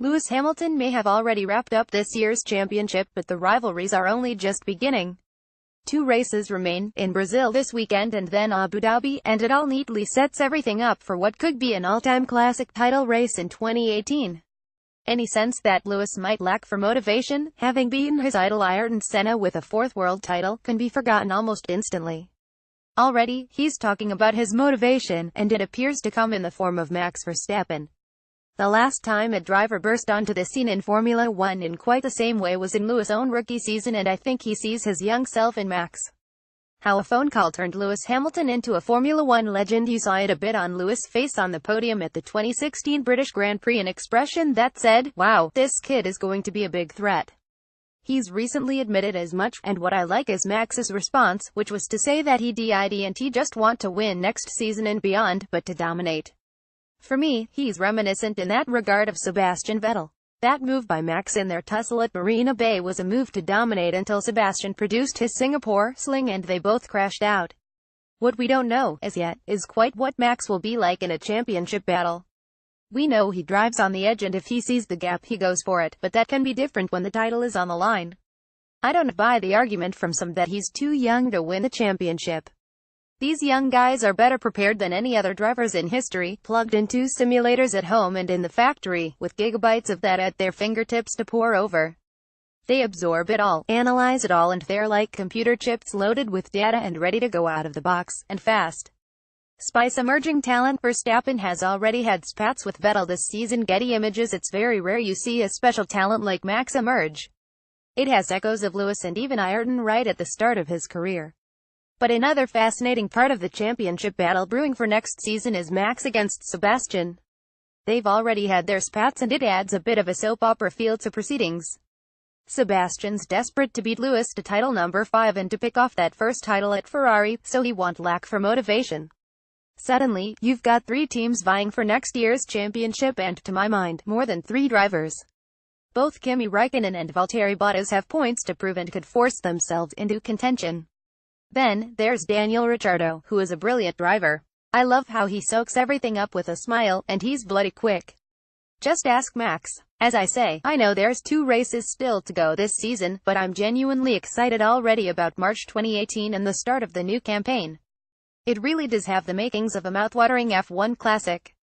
Lewis Hamilton may have already wrapped up this year's championship, but the rivalries are only just beginning. Two races remain, in Brazil this weekend and then Abu Dhabi, and it all neatly sets everything up for what could be an all-time classic title race in 2018. Any sense that Lewis might lack for motivation, having beaten his idol Ayrton Senna with a fourth world title, can be forgotten almost instantly. Already, he's talking about his motivation, and it appears to come in the form of Max Verstappen. The last time a driver burst onto the scene in Formula One in quite the same way was in Lewis' own rookie season, and I think he sees his young self in Max. How a phone call turned Lewis Hamilton into a Formula One legend. You saw it a bit on Lewis' face on the podium at the 2016 British Grand Prix, an expression that said, "Wow, this kid is going to be a big threat." He's recently admitted as much, and what I like is Max's response, which was to say that he didn't just want to win next season and beyond, but to dominate. For me, he's reminiscent in that regard of Sebastian Vettel. That move by Max in their tussle at Marina Bay was a move to dominate until Sebastian produced his Singapore sling and they both crashed out. What we don't know, as yet, is quite what Max will be like in a championship battle. We know he drives on the edge, and if he sees the gap he goes for it, but that can be different when the title is on the line. I don't buy the argument from some that he's too young to win the championship. These young guys are better prepared than any other drivers in history, plugged into simulators at home and in the factory, with gigabytes of that at their fingertips to pore over. They absorb it all, analyze it all, and they're like computer chips loaded with data and ready to go out of the box, and fast. Spice emerging talent. Verstappen has already had spats with Vettel this season. Getty Images. It's very rare you see a special talent like Max emerge. It has echoes of Lewis and even Ayrton right at the start of his career. But another fascinating part of the championship battle brewing for next season is Max against Sebastian. They've already had their spats, and it adds a bit of a soap opera feel to proceedings. Sebastian's desperate to beat Lewis to title number 5 and to pick off that first title at Ferrari, so he won't lack for motivation. Suddenly, you've got 3 teams vying for next year's championship, and, to my mind, more than 3 drivers. Both Kimi Räikkönen and Valtteri Bottas have points to prove and could force themselves into contention. Then, there's Daniel Ricciardo, who is a brilliant driver. I love how he soaks everything up with a smile, and he's bloody quick. Just ask Max. As I say, I know there's 2 races still to go this season, but I'm genuinely excited already about March 2018 and the start of the new campaign. It really does have the makings of a mouthwatering F1 classic.